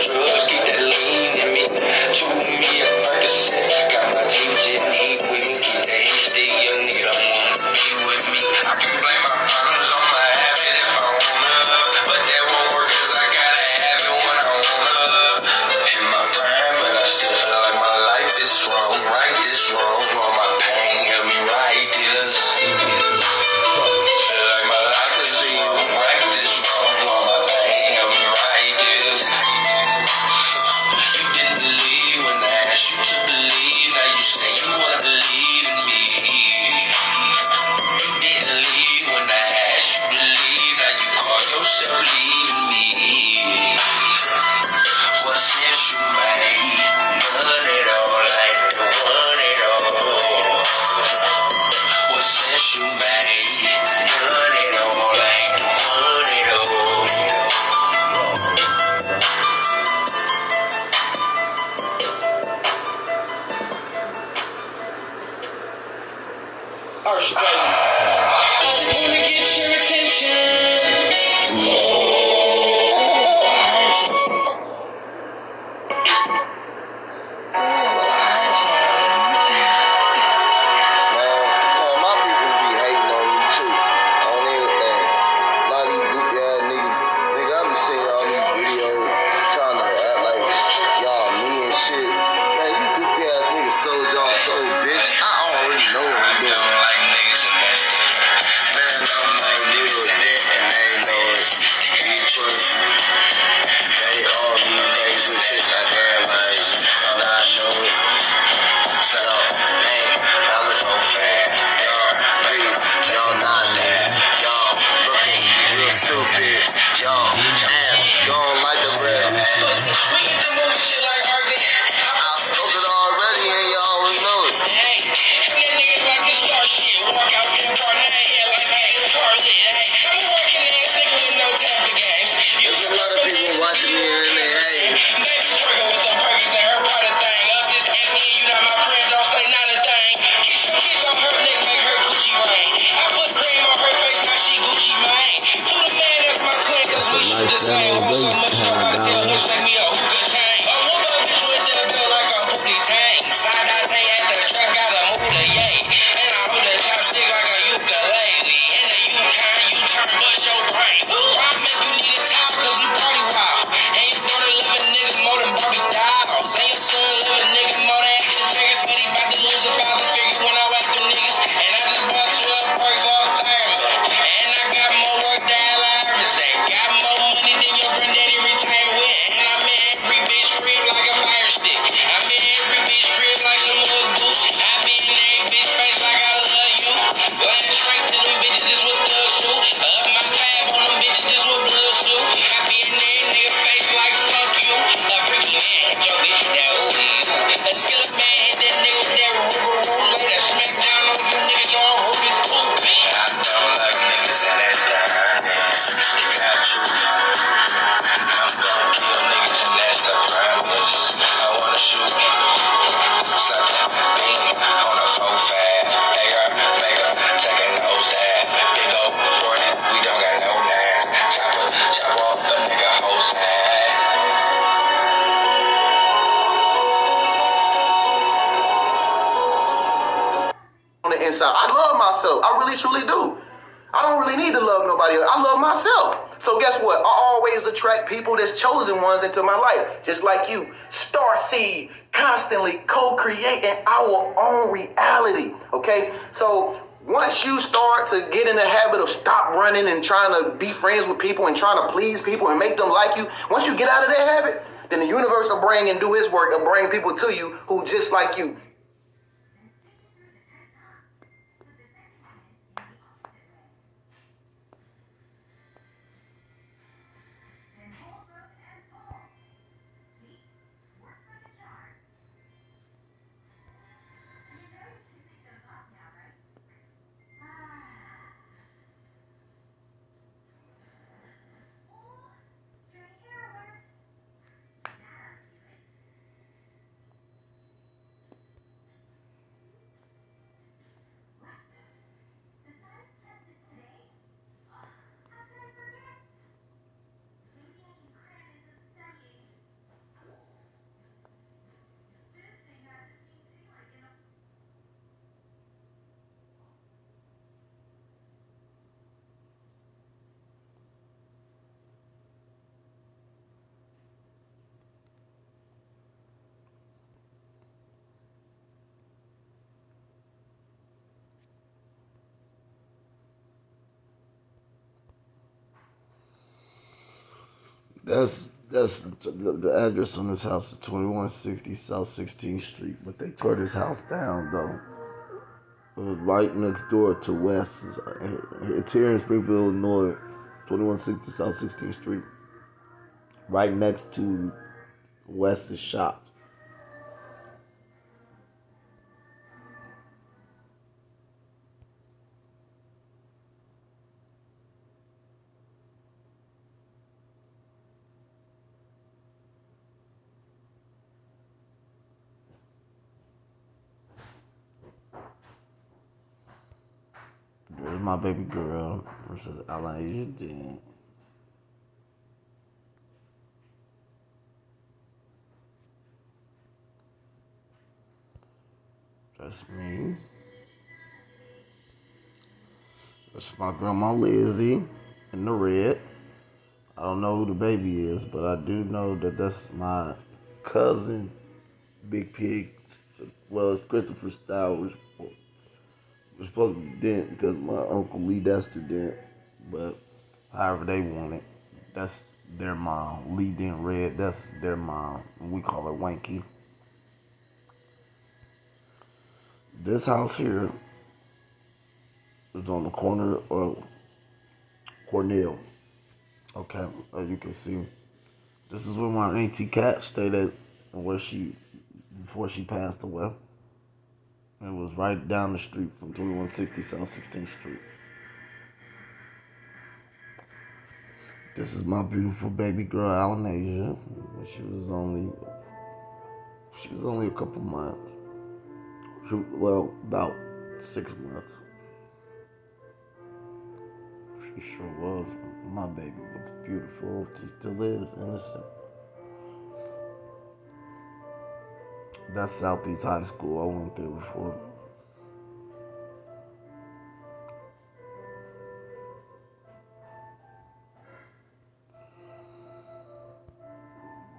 drugs, keep that lean in me. Chew me a Percocet, got my teeth in heat with me. Keep that HD, young nigga don't wanna be with me. I can blame my problems on my habit if I wanna, but that won't work cause I gotta have it when I wanna. In my prime, but I still feel like my life is wrong. Right this wrong, all my pain help me write this. Feel like my life is wrong. Right this wrong, all my pain help me write this. You didn't believe when I asked you to believe. Now you say you wanna believe in me. You didn't leave when I asked you to leave. Now you call yourself leaving me. What sense you made? None at all, like the one at all. What sense you made? None at all, like the one at all. Ursha, baby. I just wanna get your attention. My peoples be hating on me too. On everything. A lot of these goofy ass niggas. Nigga, I be seeing all these videos trying to act like y'all me and shit. Man, you goofy ass niggas sold y'all soul, bitch. I already know what I'm doing. Like niggas in that shit. Man, I'm like deal with that and they know it. These pussy. They all these niggas and shit like that. Like, and I know it. Shut up, man. I look so fat. Y'all not that. Y'all looking real stupid. Y'all ass gone like the rest. We get the movie shit like Harvey. I spoke it already and y'all already know it. Hey, that nigga like this star shit. Walk out that bar now here like I ain't car lit. Hey, I'm a working ass nigga with no time for games. There's a lot of people watching me and they hey. Baby twerking with them perkies and her part of thing. Up this and you not my friend, don't say not a thing. Kiss on her neck, make her coochie rain. I put cream on her face, now she Gucci mane. To the man, that's my twin, cause we shoot the same. Want so much, I gotta tell Hush, make me a hookah chain. A woman bitch with that bill like a booty tank. Side I take at the trap, gotta move the yay. And I hold the chopstick like a ukulele. In the Yukon, you turn bust your brain. Why make you need a towel, cause we party wild. And your daughter love a nigga more than Barbie dolls. And your son love a nigga more than action figures. But he bout to lose a thousand figures when I whack them niggas. And I just bought 12 perks all retirement. And I got more work than Larry say. Got more money than your granddaddy retired with. And I'm in every bitch crib like a fire stick. I'm in every bitch crib like some little goose. I be in every bitch face like I love you. Land straight to them bitches, this what thugs do. Up my fab on them bitches, this what bloods do. I be in every nigga face like fuck you. A freaky man hit your bitch with that ooh you. A skillet man hit that nigga with that roo. Lay that smack down on you niggas, y'all Ruby poopy. I don't like niggas and that's the honest. You got truth. I'm gonna kill niggas and that's a promise. I wanna shoot. Slap that beam on a 4-5. Hey girl, make her take a nose dive. Big old 40, we don't got no knives. Chop off the nigga whole side. On the inside, I love myself. I really truly do. I don't really need to love nobody else. I love myself. So guess what? I always attract people that's chosen ones into my life. Just like you. Starseed, constantly co-creating our own reality. Okay? So once you start to get in the habit of stop running and trying to be friends with people and trying to please people and make them like you, once you get out of that habit, then the universe will bring and do his work and bring people to you who just like you. That's the address on this house is 2160 South 16th Street. But they tore this house down though. It was right next door to Wes. It's here in Springfield, Illinois, 2160 South 16th Street. Right next to Wes's shop. There's my baby girl versus Elijah Dent. That's me. That's my grandma Lizzie in the red. I don't know who the baby is, but I do know that that's my cousin, Big Pig. Well, it's Christopher Stowers. It's supposed to be Dent because my uncle Lee Dester Dent, but however they want it, that's their mom. Lee Dent Red, that's their mom. And we call her Wanky. This house here is on the corner of Cornell. Okay, as you can see, this is where my auntie Cat stayed at, before she passed away. It was right down the street from 2160 South 16th Street. This is my beautiful baby girl, Alanasia. She was only a couple months. About 6 months. She sure was. My baby was beautiful. She still is innocent. That's Southeast High School. I went there before.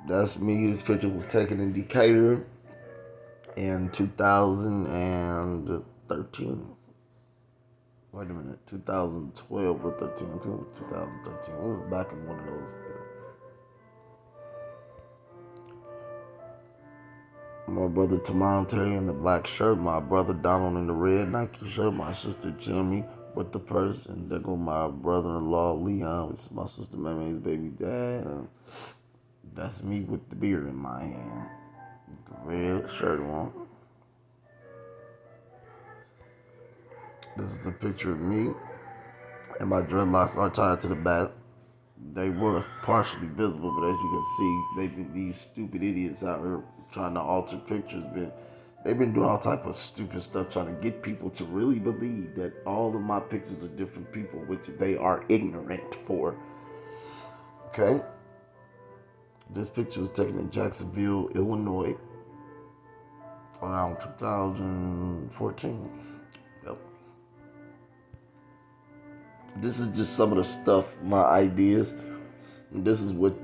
That's me. This picture was taken in Decatur in 2013. Wait a minute, 2012 or 13. I think it was 2013. It was back in one of those. My brother Tamonte in the black shirt, my brother Donald in the red Nike shirt, my sister Timmy with the purse, and there go my brother-in-law Leon, which is my sister Mamay's baby dad. And that's me with the beer in my hand, with the red shirt on. This is a picture of me, and my dreadlocks are tied to the back. They were partially visible, but as you can see, these stupid idiots out here trying to alter pictures. They've been doing all type of stupid stuff trying to get people to really believe that all of my pictures are different people, which they are ignorant for. Okay? This picture was taken in Jacksonville, Illinois, around 2014. Yep. This is just some of the stuff, my ideas. This is what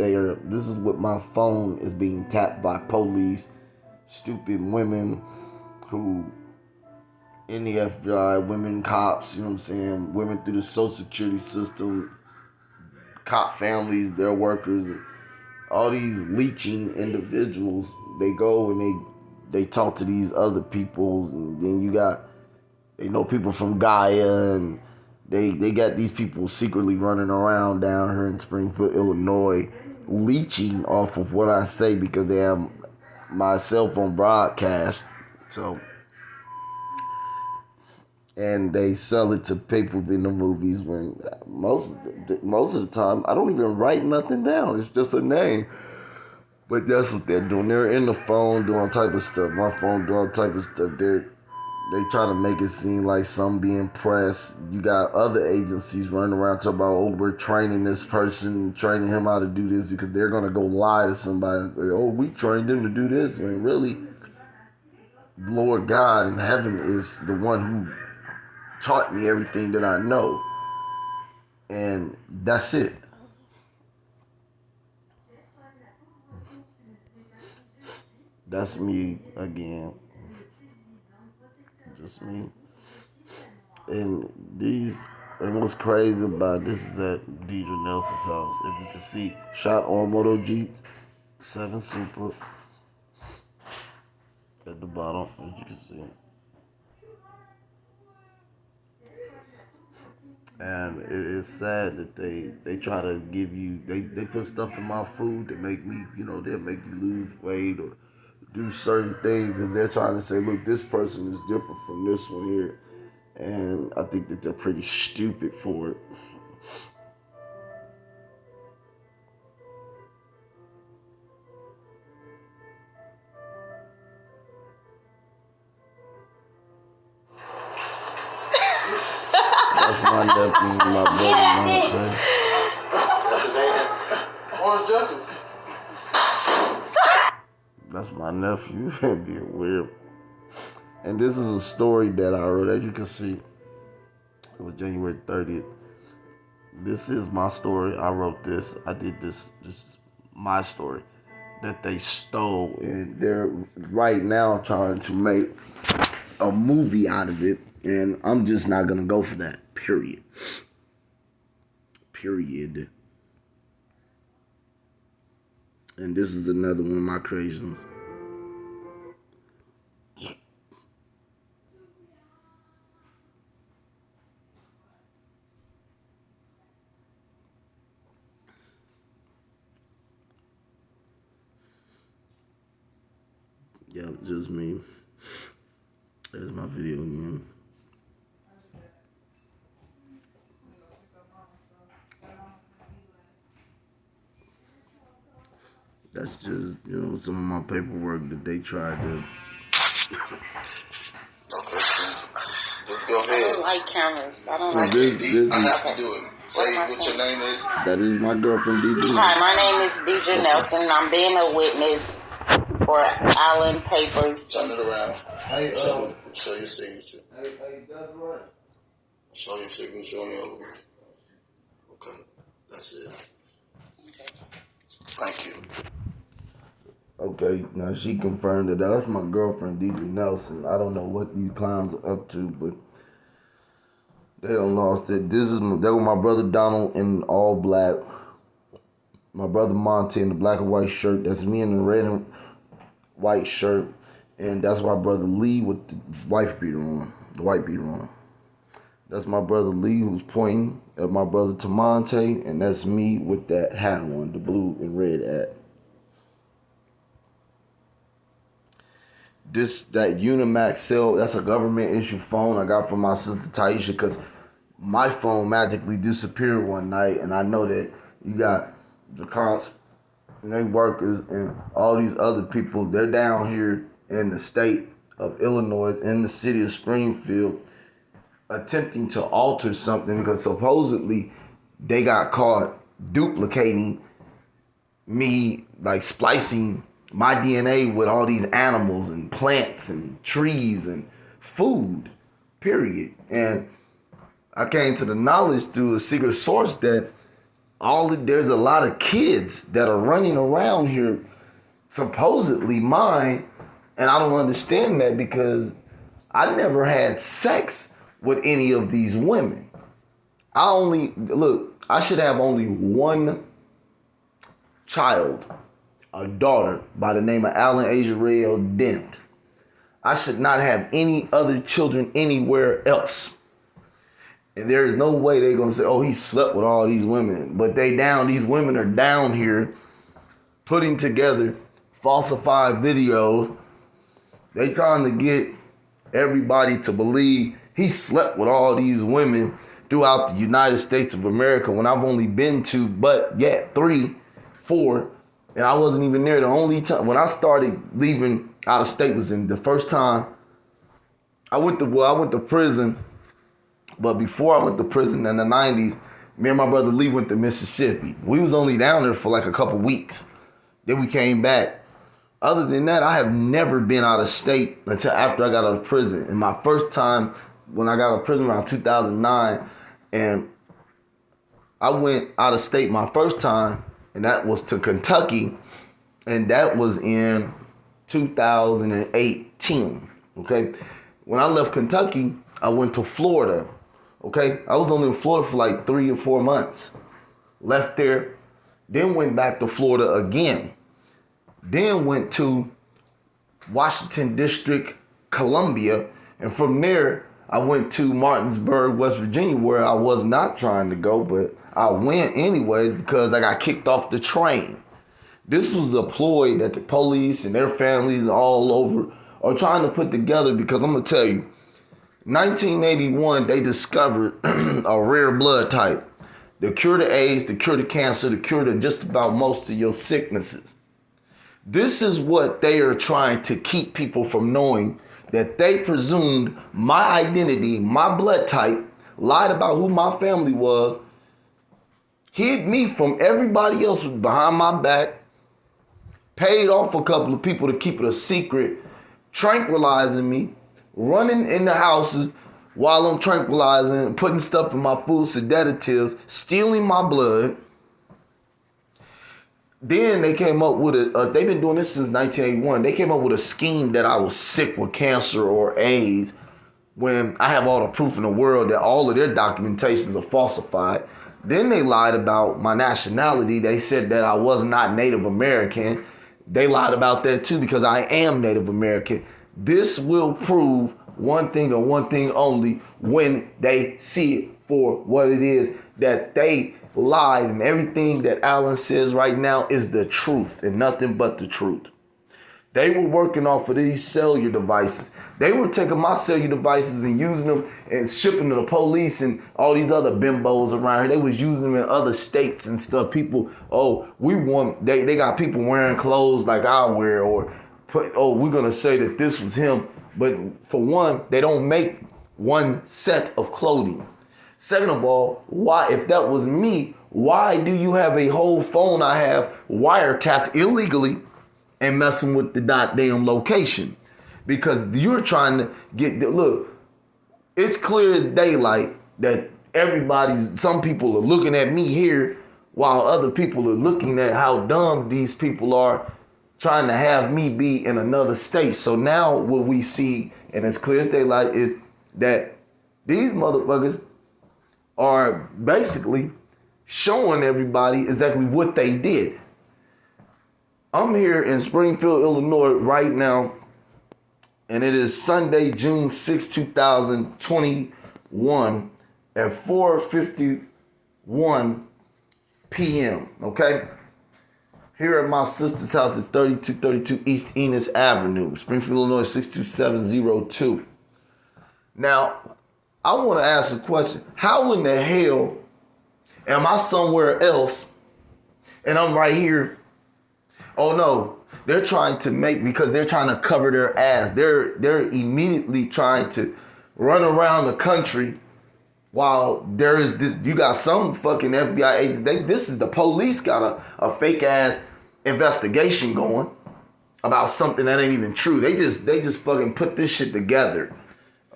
my phone is being tapped by police, stupid women who in the FBI, women cops, you know what I'm saying, women through the social security system, cop families, their workers, all these leeching individuals, they go and they talk to these other people, and then they know people from Gaia, and they got these people secretly running around down here in Springfield, Illinois, leeching off of what I say because they have my cell phone broadcast. So, and they sell it to people in the movies when most of the time I don't even write nothing down. It's just a name. But that's what they're doing. They're in the phone doing all type of stuff. My phone doing all type of stuff. They try to make it seem like some being pressed. You got other agencies running around talking about, oh, we're training this person, training him how to do this because they're going to go lie to somebody. Oh, we trained him to do this. When really, Lord God in heaven is the one who taught me everything that I know. And that's it. That's me again. Just me. And these And what's crazy about this is at Deidre Nelson's house. If you can see, shot on Moto G7 Super at the bottom, as you can see. And it is sad that they try to give you, they put stuff in my food that make me, they'll make you lose weight or do certain things, and they're trying to say, look, this person is different from this one here. And I think that they're pretty stupid for it. That's my nephew and my brother. Orange Justice. That's my nephew. Being weird. And this is a story that I wrote. As you can see, it was January 30th. This is my story. I wrote this. I did this. This is my story that they stole. And they're right now trying to make a movie out of it. And I'm just not going to go for that. Period. And this is another one of my creations. Yeah, just me. There's my video again. That's just, some of my paperwork that they tried to. Okay. Just go ahead. I don't like cameras. I don't like This I is, have to do it. Say what your name is. that is my girlfriend, Deidre. Hi, my name is Deidre Nelson. I'm being a witness for Allen Papers. Turn it around. Hey, Show your signature. Hey, that's right. Show your signature on the other one. Okay. That's it. Thank you. Okay, now she confirmed that that's my girlfriend, Deidre Nelson. I don't know what these clowns are up to, but they done lost it. That was my brother Donald in all black. My brother Monte in the black and white shirt. That's me in the red and white shirt. And that's my brother Lee with the white beater on. That's my brother Lee who's pointing at my brother Tamonte, and that's me with that hat on, the blue and red hat. That Unimax cell, that's a government issue phone I got from my sister Taisha, because my phone magically disappeared one night, and I know that you got the cops and they workers and all these other people, they're down here in the state of Illinois, in the city of Springfield, attempting to alter something because supposedly they got caught duplicating me, like splicing my DNA with all these animals and plants and trees and food, period. And I came to the knowledge through a secret source that there's a lot of kids that are running around here, supposedly mine, and I don't understand that because I never had sex with any of these women. I should have only one child, a daughter by the name of Alan Asia Rael Dent. I should not have any other children anywhere else. And there is no way they're gonna say, oh, he slept with all these women. But these women are down here putting together falsified videos. They trying to get everybody to believe he slept with all these women throughout the United States of America when I've only been to, 3, 4, and I wasn't even there. The only time when I started leaving out of state was in the first time I went to prison. But before I went to prison in the 90s, me and my brother Lee went to Mississippi. We was only down there for like a couple weeks. Then we came back. Other than that, I have never been out of state until after I got out of prison. And my first time when I got out of prison around 2009, and I went out of state my first time, and that was to Kentucky, and that was in 2018, okay? When I left Kentucky, I went to Florida Okay, I was only in Florida for like 3 or 4 months. Left there, then went back to Florida again. Then went to Washington District, Columbia, and from there I went to Martinsburg, West Virginia, where I was not trying to go, but I went anyways because I got kicked off the train. This was a ploy that the police and their families all over are trying to put together because I'm gonna tell you, 1981 they discovered a rare blood type, the cure to AIDS, the cure to cancer, the cure to just about most of your sicknesses. This is what they are trying to keep people from knowing, that they presumed my identity, my blood type, lied about who my family was, hid me from everybody else behind my back, paid off a couple of people to keep it a secret, tranquilizing me, running in the houses while I'm tranquilizing, putting stuff in my food, sedatives, stealing my blood. Then they came up with they've been doing this since 1981. They came up with a scheme that I was sick with cancer or AIDS when I have all the proof in the world that all of their documentations are falsified. Then they lied about my nationality. They said that I was not Native American. They lied about that too because I am Native American. This will prove one thing and one thing only when they see it for what it is, that they lied, and everything that Alan says right now is the truth and nothing but the truth. They were working off of these cellular devices. They were taking my cellular devices and using them and shipping to the police and all these other bimbos around here. They was using them in other states and stuff. People, they got people wearing clothes like I wear, or we're gonna say that this was him. But for one, they don't make one set of clothing. Second of all, why, if that was me, why do you have a whole phone I have wiretapped illegally and messing with the goddamn location? Because you're trying to look, it's clear as daylight that some people are looking at me here while other people are looking at how dumb these people are trying to have me be in another state. So now what we see, and it's clear as daylight, is that these motherfuckers are basically showing everybody exactly what they did. I'm here in Springfield, Illinois right now, and it is Sunday, June 6, 2021 at 4:51 p.m., okay? Here at my sister's house at 3232 East Enos Avenue, Springfield, Illinois, 62702. Now, I want to ask a question. How in the hell am I somewhere else and I'm right here? Oh no, they're trying to because they're trying to cover their ass. They're immediately trying to run around the country while there is this. You got some fucking FBI agents. This is the police got a fake ass investigation going about something that ain't even true. They just fucking put this shit together.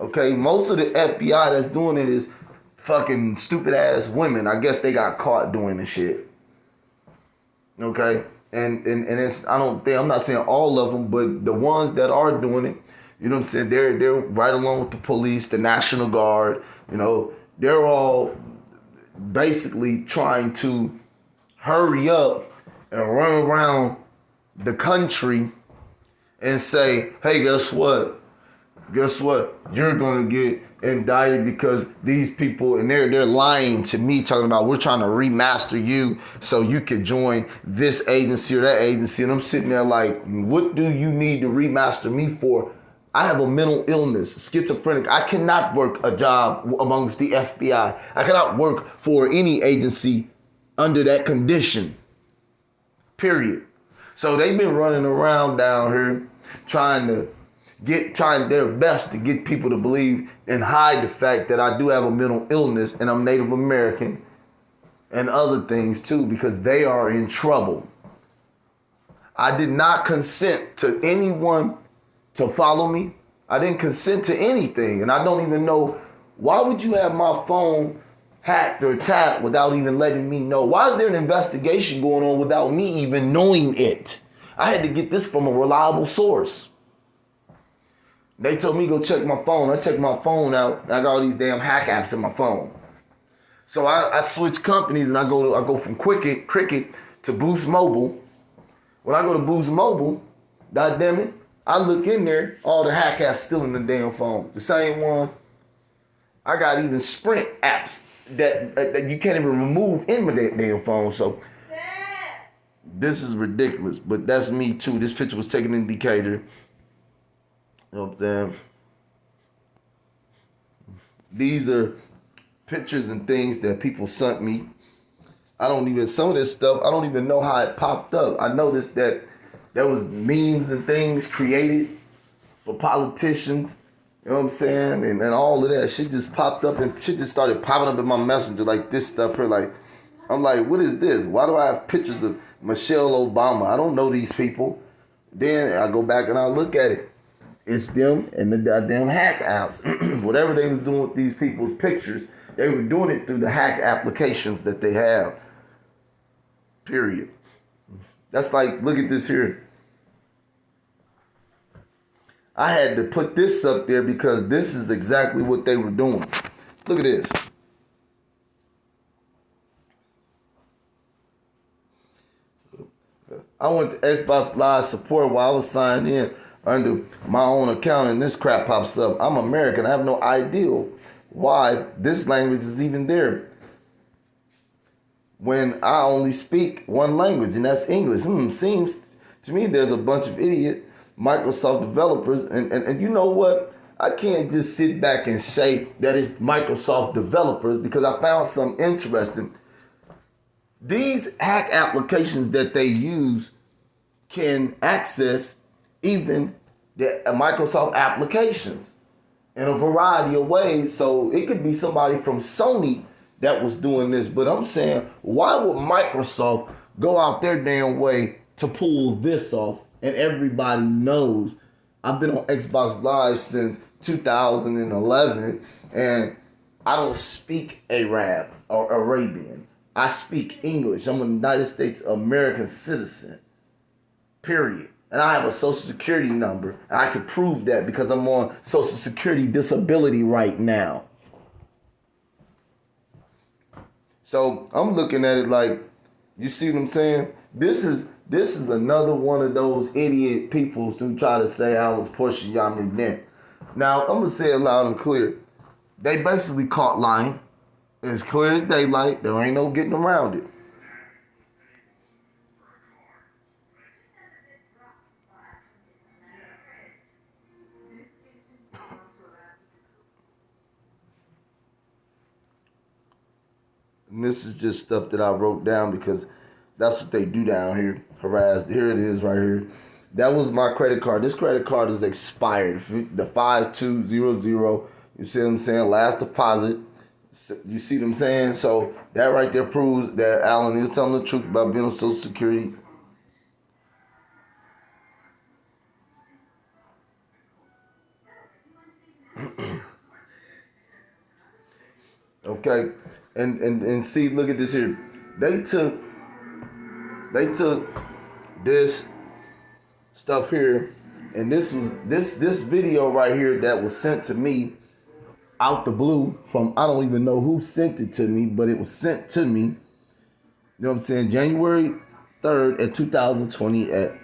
Okay, most of the FBI that's doing it is fucking stupid ass women. I guess they got caught doing the shit. Okay, and it's I'm not saying all of them, but the ones that are doing it, you know what I'm saying, they're right along with the police, the National Guard. You know, they're all basically trying to hurry up and run around the country and say, hey, guess what? You're gonna get indicted because these people, and they're lying to me, talking about we're trying to remaster you so you can join this agency or that agency. And I'm sitting there like, what do you need to remaster me for? I have a mental illness, schizophrenic. I cannot work a job amongst the FBI. I cannot work for any agency under that condition. Period. So they've been running around down here trying their best to get people to believe and hide the fact that I do have a mental illness and I'm Native American and other things too, because they are in trouble. I did not consent to anyone to follow me. I didn't consent to anything, and I don't even know, why would you have my phone hacked or tapped without even letting me know? Why is there an investigation going on without me even knowing it? I had to get this from a reliable source. They told me go check my phone. I checked my phone out. I got all these damn hack apps in my phone. So I switch companies and I go from Cricket to Boost Mobile. When I go to Boost Mobile, god damn it, I look in there, all the hack apps still in the damn phone. The same ones. I got even Sprint apps that you can't even remove in my damn phone. So this is ridiculous. But that's me too. This picture was taken in Decatur. You know what I'm saying? These are pictures and things that people sent me. Some of this stuff, I don't even know how it popped up. I noticed that there was memes and things created for politicians. You know what I'm saying? And all of that shit just popped up and shit just started popping up in my messenger like this stuff here. Like, I'm like, what is this? Why do I have pictures of Michelle Obama? I don't know these people. Then I go back and I look at it. It's them and the goddamn hack apps. Whatever they was doing with these people's pictures, they were doing it through the hack applications that they have. Period. That's like, look at this here. I had to put this up there because this is exactly what they were doing. Look at this. I went to Xbox Live support while I was signed in under my own account and this crap pops up. I'm American. I have no idea why this language is even there when I only speak one language, and that's English. Seems to me there's a bunch of idiot Microsoft developers, and you know what? I can't just sit back and say that it's Microsoft developers because I found something interesting. These hack applications that they use can access even the Microsoft applications in a variety of ways. So it could be somebody from Sony that was doing this. But I'm saying, why would Microsoft go out their damn way to pull this off? And everybody knows I've been on Xbox Live since 2011, and I don't speak Arab or Arabian. I speak English. I'm a United States American citizen, period. And I have a social security number. And I can prove that because I'm on social security disability right now. So I'm looking at it like, you see what I'm saying? This is another one of those idiot people who try to say I was Portia Yamri Dent. Now, I'm going to say it loud and clear. They basically caught lying. It's clear as daylight. There ain't no getting around it. And this is just stuff that I wrote down because that's what they do down here. Harassed. Here it is right here. That was my credit card. This credit card is expired. The 5200. You see what I'm saying? Last deposit. You see what I'm saying? So that right there proves that Alan is telling the truth about being on Social Security. Okay. And see, look at this here. They took this stuff here, and this was this video right here that was sent to me out the blue from, I don't even know who sent it to me, but it was sent to me. You know what I'm saying? January 3rd at 2020 at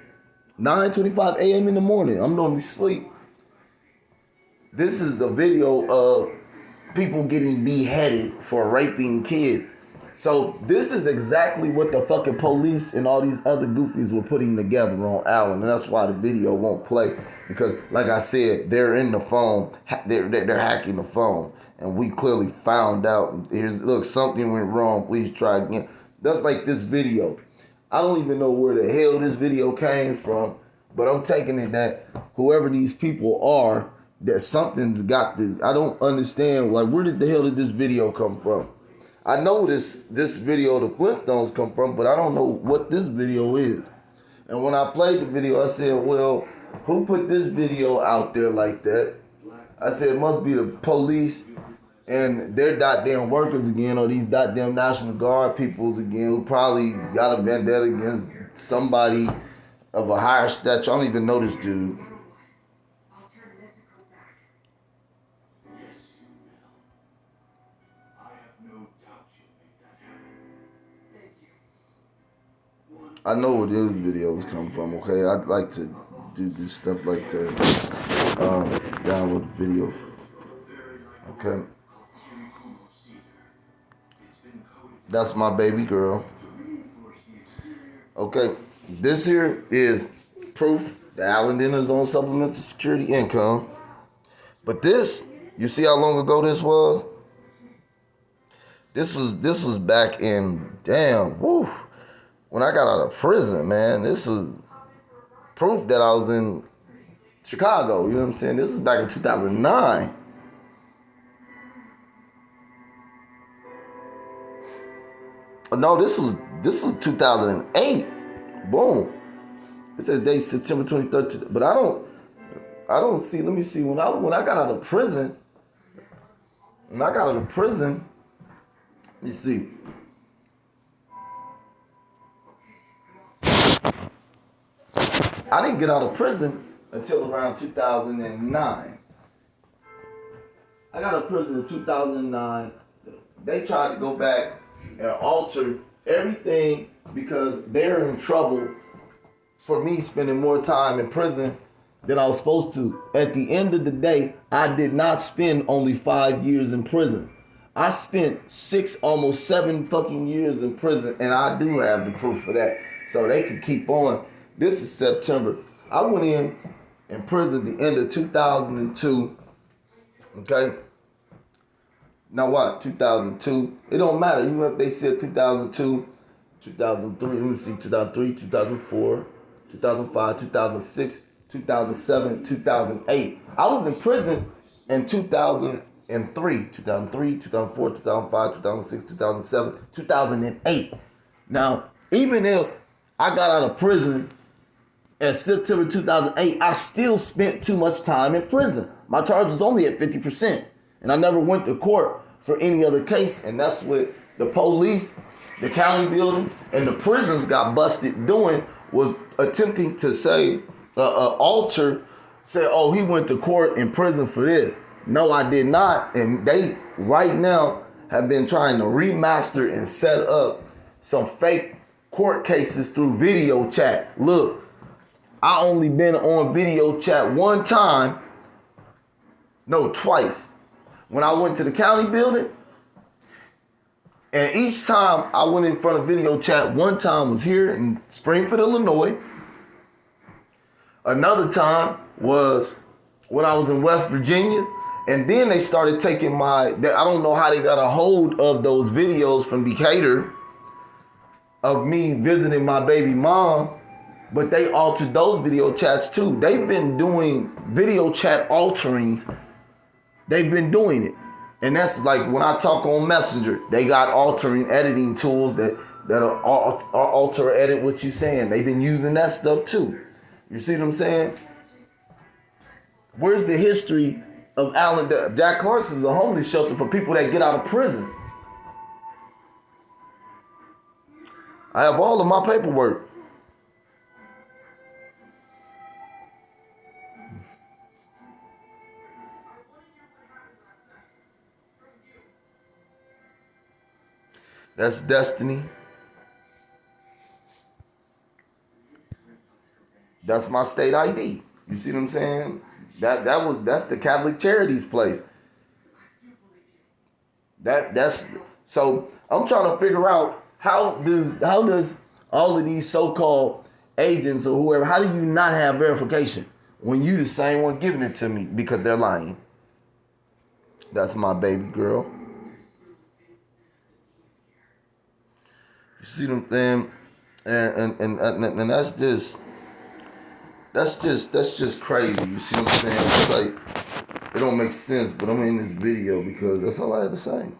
9:25 a.m. in the morning. I'm normally asleep. This is the video of people getting beheaded for raping kids. So this is exactly what the fucking police and all these other goofies were putting together on Allen, and that's why the video won't play, because like I said, they're in the phone, they're hacking the phone, and we clearly found out. Here's, look, something went wrong. Please try again. That's like this video. I don't even know where the hell this video came from, but I'm taking it that whoever these people are, that something's got to. I don't understand. Like, where the hell did this video come from? I know this video of the Flintstones come from, but I don't know what this video is. And when I played the video, I said, well, who put this video out there like that? I said, it must be the police and their goddamn workers again, or these goddamn National Guard peoples again, who probably got a vendetta against somebody of a higher stature. I don't even know this dude. I know where those videos come from, okay? I'd like to do stuff like that. Download the video. Okay. That's my baby girl. Okay. This here is proof that Allen did his own supplemental security income. But this, you see how long ago this was? This was back in, when I got out of prison, man. This was proof that I was in Chicago, you know what I'm saying? This is back in 2009. No, this was 2008. Boom. It says date September 23rd, but I don't see. Let me see. When I got out of prison, let me see. I didn't get out of prison until around 2009. I got out of prison in 2009. They tried to go back and alter everything because they're in trouble for me spending more time in prison than I was supposed to. At the end of the day, I did not spend only 5 years in prison. I spent 6, almost 7 fucking years in prison, and I do have the proof for that. So they can keep on. This is September. I went in prison at the end of 2002. Okay? Now what? 2002. It don't matter. Even if they said 2002, 2003, let me see, 2003, 2004, 2005, 2006, 2007, 2008. I was in prison in 2003, 2004, 2005, 2006, 2007, 2008. Now, even if I got out of prison in September 2008, I still spent too much time in prison. My charge was only at 50%. And I never went to court for any other case. And that's what the police, the county building, and the prisons got busted doing, was attempting to say, alter, say, oh, he went to court in prison for this. No, I did not. And they, right now, have been trying to remaster and set up some fake court cases through video chats. Look, I only been on video chat one time. No, twice. When I went to the county building, and each time I went in front of video chat, one time was here in Springfield, Illinois. Another time was when I was in West Virginia. And then they started taking I don't know how they got a hold of those videos from Decatur of me visiting my baby mom, but they altered those video chats too. They've been doing video chat alterings. They've been doing it. And that's like when I talk on Messenger, they got altering editing tools that are alter edit what you're saying. They've been using that stuff too. You see what I'm saying? Where's the history of Allen? Jack Clark's is a homeless shelter for people that get out of prison. I have all of my paperwork. That's Destiny. That's my state ID. You see what I'm saying? That's the Catholic Charities place. That's so I'm trying to figure out how does all of these so-called agents or whoever, how do you not have verification when you the same one giving it to me because they're lying? That's my baby girl. You see what I'm saying? And that's just crazy. You see what I'm saying? It's like, it don't make sense, but I'm in this video because that's all I had to say.